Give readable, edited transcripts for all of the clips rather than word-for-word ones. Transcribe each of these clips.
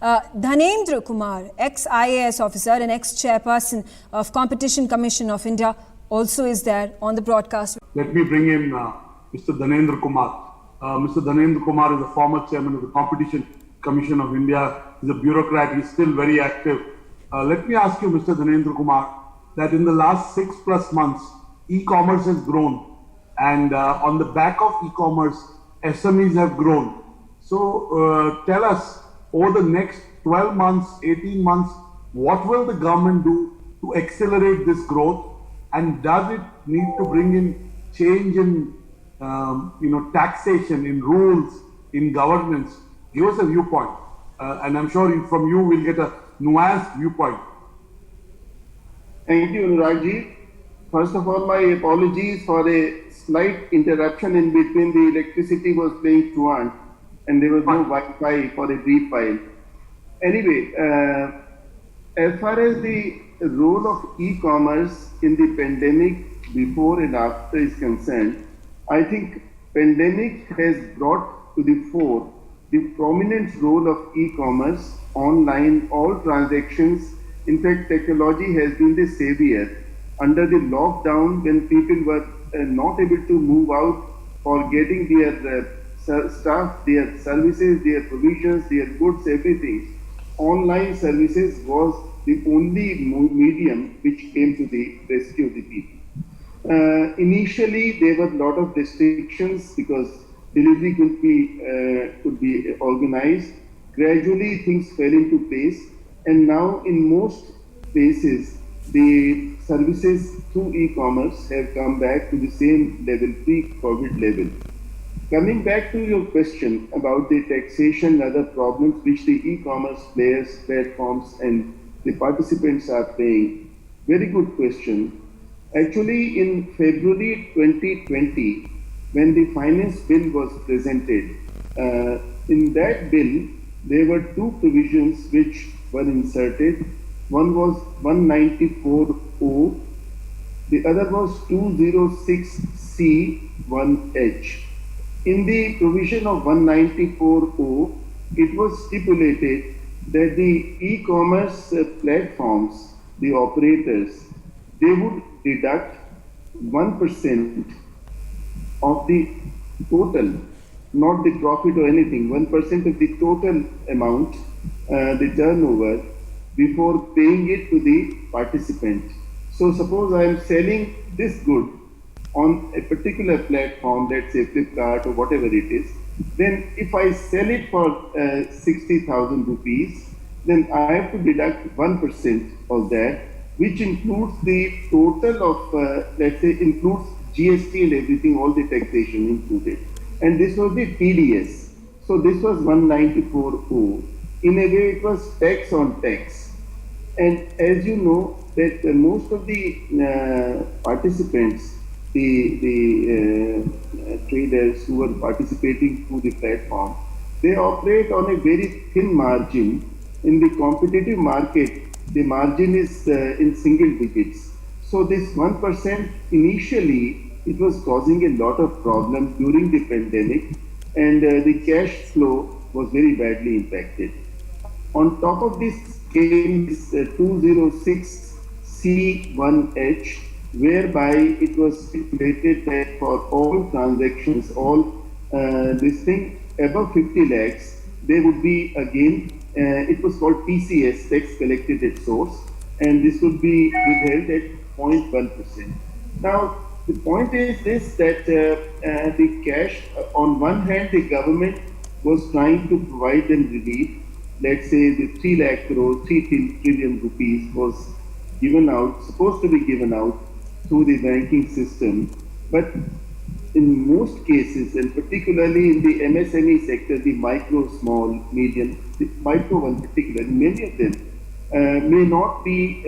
Dhanendra Kumar, ex-IAS officer and ex-chairperson of Competition Commission of India, also is there on the broadcast. Let me bring in Mr. Dhanendra Kumar. Mr. Dhanendra Kumar is the former chairman of the Competition Commission of India. He's a bureaucrat. He's still very active. Let me ask you, Mr. Dhanendra Kumar, that in the last 6+ months, e-commerce has grown, and on the back of e-commerce, SMEs have grown. So tell us, over the next 12 months, 18 months, what will the government do to accelerate this growth? And does it need to bring in change in taxation, in rules, in governance? Give us a viewpoint. And I'm sure from you we'll get a nuanced viewpoint. Thank you, Anurag. First of all, my apologies for a slight interruption in between. The electricity was playing truant and there was no Wi-Fi for a brief while. Anyway, as far as the role of e-commerce in the pandemic before and after is concerned, I think pandemic has brought to the fore the prominent role of e-commerce, online, all transactions. In fact, technology has been the savior. Under the lockdown, when people were not able to move out for getting their stuff, their services, their provisions, their goods, everything, online services was the only medium which came to the rescue of the people. Initially, there were a lot of restrictions because delivery could be organized. Gradually, things fell into place, and now in most places, the services through e-commerce have come back to the same level, pre-COVID level. Coming back to your question about the taxation and other problems which the e-commerce players, platforms, and the participants are paying, very good question. Actually, in February 2020, when the finance bill was presented, in that bill, there were two provisions which were inserted. One was 194O, the other was 206C1H. In the provision of 194O, it was stipulated that the e-commerce platforms, the operators, they would deduct 1% of the total, not the profit or anything, 1% of the total amount, the turnover, before paying it to the participant. So suppose I am selling this good on a particular platform, let's say Flipkart or whatever it is, then if I sell it for 60,000 rupees, then I have to deduct 1% of that, which includes the total of, let's say, includes GST and everything, all the taxation included. And this was the TDS. So this was 194O. In a way, it was tax on tax. And as you know, that most of the participants, the traders who are participating through the platform, they operate on a very thin margin. In the competitive market, the margin is in single digits. So this 1% initially, it was causing a lot of problems during the pandemic, and the cash flow was very badly impacted. On top of this came this 206C1H, whereby it was stipulated that for all transactions, all this thing above 50 lakhs, they would be again, it was called TCS, tax collected at source, and this would be withheld at 0.1%. Now, the point is this, that the cash, on one hand, the government was trying to provide them relief. Let's say the 3 lakh crore, 3 trillion rupees was given out, supposed to be given out through the banking system. But in most cases, and particularly in the MSME sector, the micro, small, medium, the micro one particularly, many of them may not be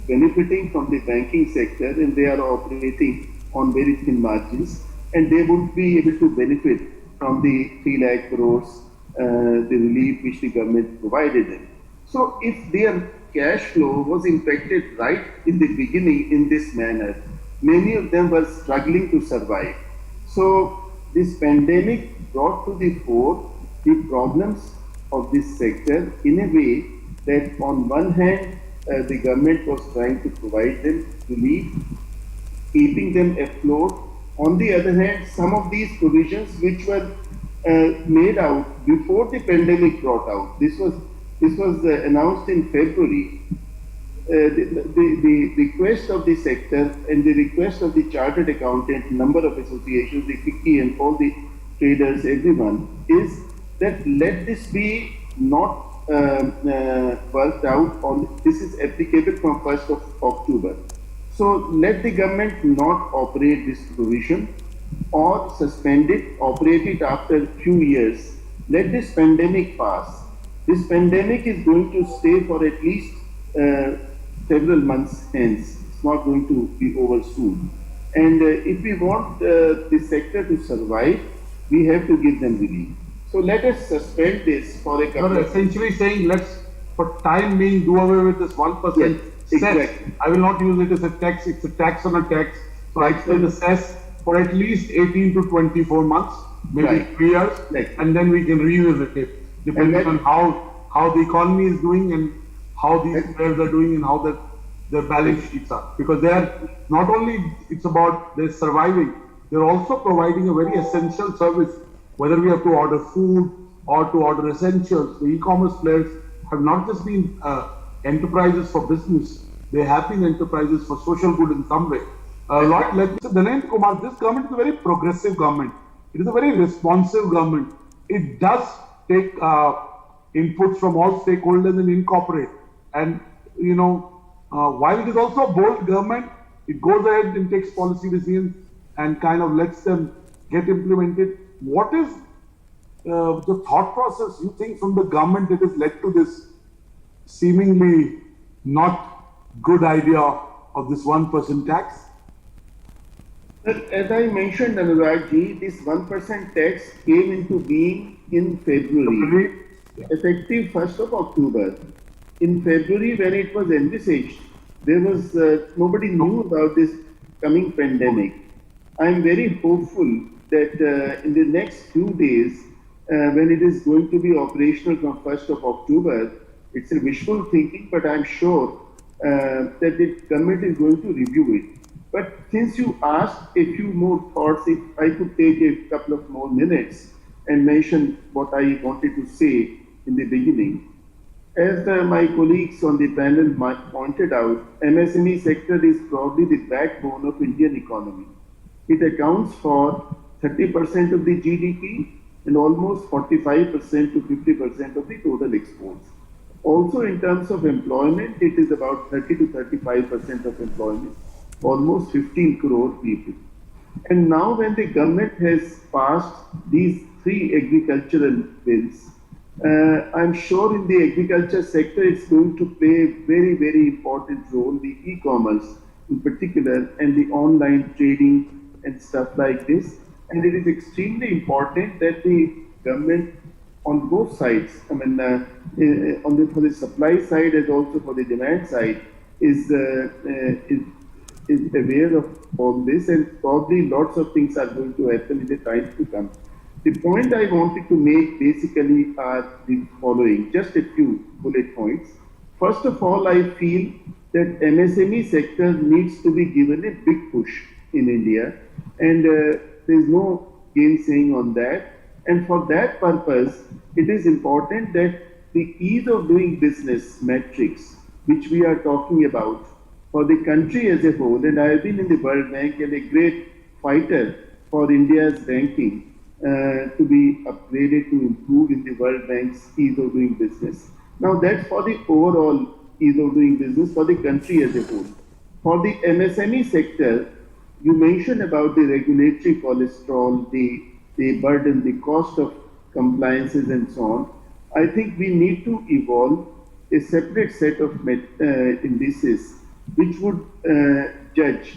benefiting from the banking sector, and they are operating on very thin margins, and they would be able to benefit from the 3 lakh crores, the relief which the government provided them. So if their cash flow was impacted right in the beginning in this manner, many of them were struggling to survive. So this pandemic brought to the fore the problems of this sector in a way that on one hand, the government was trying to provide them relief, keeping them afloat. On the other hand, some of these provisions which were made out before the pandemic brought out. This was announced in February. The request of the sector and the request of the chartered accountant, number of associations, the FICCI and all the traders, everyone, is that let this be not worked out on, this is applicable from 1st of October. So let the government not operate this provision or suspend it, operate it after a few years. Let this pandemic pass. This pandemic is going to stay for at least several months hence. It's not going to be over soon. And if we want the sector to survive, we have to give them relief. So let us suspend this for a couple You're of essentially saying let's, for time being, do away with this 1% Yes, cess. exactly. I will not use it as a tax, it's a tax on a tax. So I explain the cess for at least 18 to 24 months, maybe Right. 3 years, Right. and then we can revisit it, depending that- on how the economy is doing and how these players are doing and how their balance sheets are. Because they are, not only it's about they're surviving, they're also providing a very essential service, whether we have to order food or to order essentials. The e-commerce players have not just been enterprises for business, they have been enterprises for social good in some way. Lord, like Mr. Dhanendra Kumar, this government is a very progressive government. It is a very responsive government. It does take inputs from all stakeholders and incorporate. And, you know, while it is also a bold government, it goes ahead and takes policy decisions and kind of lets them get implemented. What is the thought process you think from the government that has led to this seemingly not good idea of this 1% tax? As I mentioned, Anurag-ji, this 1% tax came into being in February, effective 1st of October. In February, when it was envisaged, there was nobody knew about this coming pandemic. I am very hopeful that in the next few days, when it is going to be operational from 1st of October, it's a wishful thinking, but I'm sure that the government is going to review it. But since you asked a few more thoughts, if I could take a couple of more minutes and mention what I wanted to say in the beginning. As my colleagues on the panel pointed out, MSME sector is probably the backbone of Indian economy. It accounts for 30% of the GDP and almost 45% to 50% of the total exports. Also, in terms of employment, it is about 30 to 35% of employment, almost 15 crore people. And now when the government has passed these 3 agricultural bills, I'm sure in the agriculture sector it's going to play a very, very important role, the e-commerce in particular and the online trading and stuff like this. And it is extremely important that the government on both sides, I mean, for the supply side as also for the demand side, is aware of all this, and probably lots of things are going to happen in the times to come. The point I wanted to make basically are the following, just a few bullet points. First of all, I feel that MSME sector needs to be given a big push in India, and there's no gainsaying on that. And for that purpose, it is important that the ease of doing business metrics, which we are talking about for the country as a whole, and I have been in the World Bank and a great fighter for India's ranking to be upgraded to improve in the World Bank's ease of doing business. Now that's for the overall ease of doing business for the country as a whole. For the MSME sector, you mentioned about the regulatory cholesterol, the burden, the cost of compliances and so on. I think we need to evolve a separate set of indices which would judge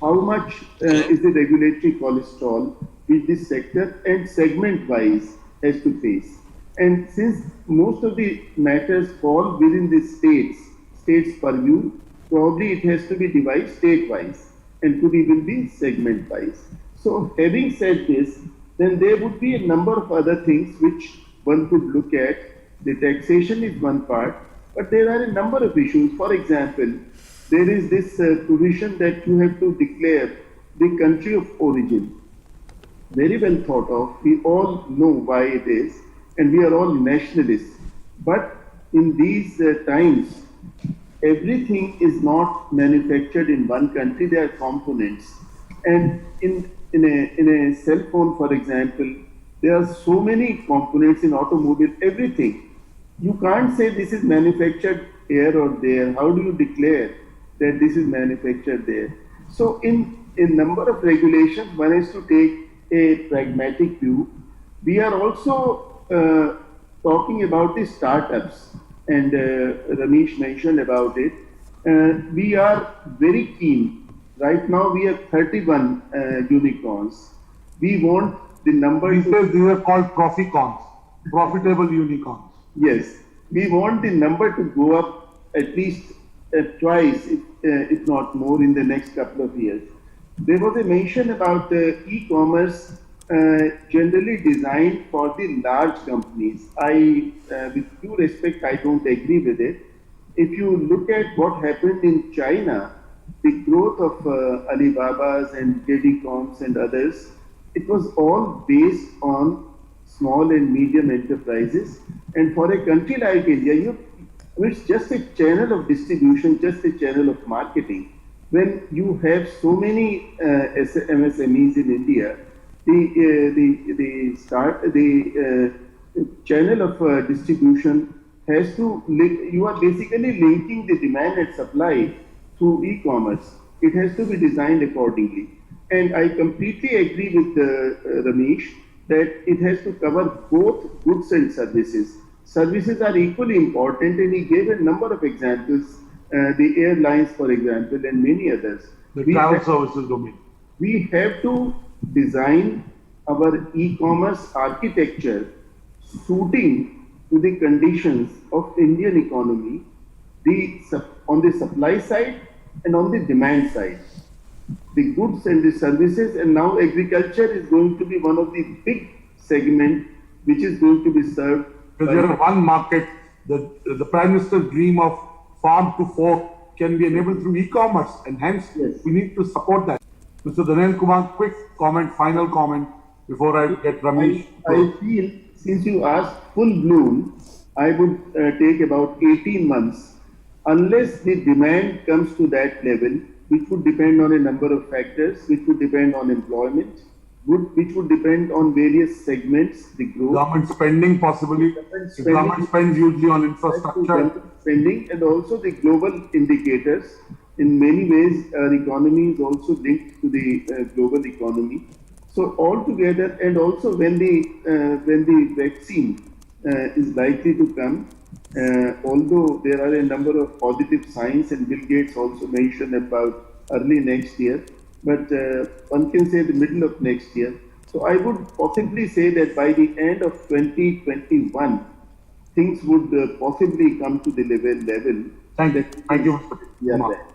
how much is the regulatory cholesterol which this sector and segment-wise has to face. And since most of the matters fall within the state's purview, probably it has to be divided state-wise and could even be segment-wise. So having said this, then there would be a number of other things which one could look at. The taxation is one part, but there are a number of issues. For example, there is this provision that you have to declare the country of origin. Very well thought of. We all know why it is, and we are all nationalists. But in these times, everything is not manufactured in one country. There are components, and in a cell phone, for example, there are so many components in automobile. Everything you can't say this is manufactured here or there. How do you declare that this is manufactured there? So in a number of regulations, one has to take a pragmatic view. We are also talking about the startups, and Ramesh mentioned about it. We are very keen. Right now, we have 31 unicorns. We want the number. These days, these are called proficons, profitable unicorns. Yes, we want the number to go up at least twice, if not more, in the next couple of years. There was a mention about e-commerce generally designed for the large companies. With due respect, I don't agree with it. If you look at what happened in China, the growth of Alibaba's and JD.coms and others, it was all based on small and medium enterprises. And for a country like India, it's just a channel of distribution, just a channel of marketing. When you have so many MSMEs in India, the channel of distribution has to, you are basically linking the demand and supply through e-commerce. It has to be designed accordingly. And I completely agree with Ramesh that it has to cover both goods and services. Services are equally important, and he gave a number of examples, the airlines, for example, and many others. The travel services domain. We have to design our e-commerce architecture suiting to the conditions of Indian economy, on the supply side and on the demand side. The goods and the services, and now agriculture is going to be one of the big segments which is going to be served. Because there are one market, the Prime Minister's dream of farm to fork can be enabled through e-commerce, and hence we need to support that. Mr. Dhanendra Kumar, quick comment, final comment before I get Ramesh. I feel, since you asked full bloom, I would take about 18 months, unless the demand comes to that level, which would depend on a number of factors, which would depend on employment, which would depend on various segments, the growth. Government spending possibly. Government spends usually on infrastructure. Spending, and also the global indicators. In many ways, our economy is also linked to the global economy. So altogether, and also when the vaccine is likely to come, although there are a number of positive signs, and Bill Gates also mentioned about early next year, but one can say the middle of next year. So I would possibly say that by the end of 2021, things would possibly come to the level. Thank you, Mr. Kumar.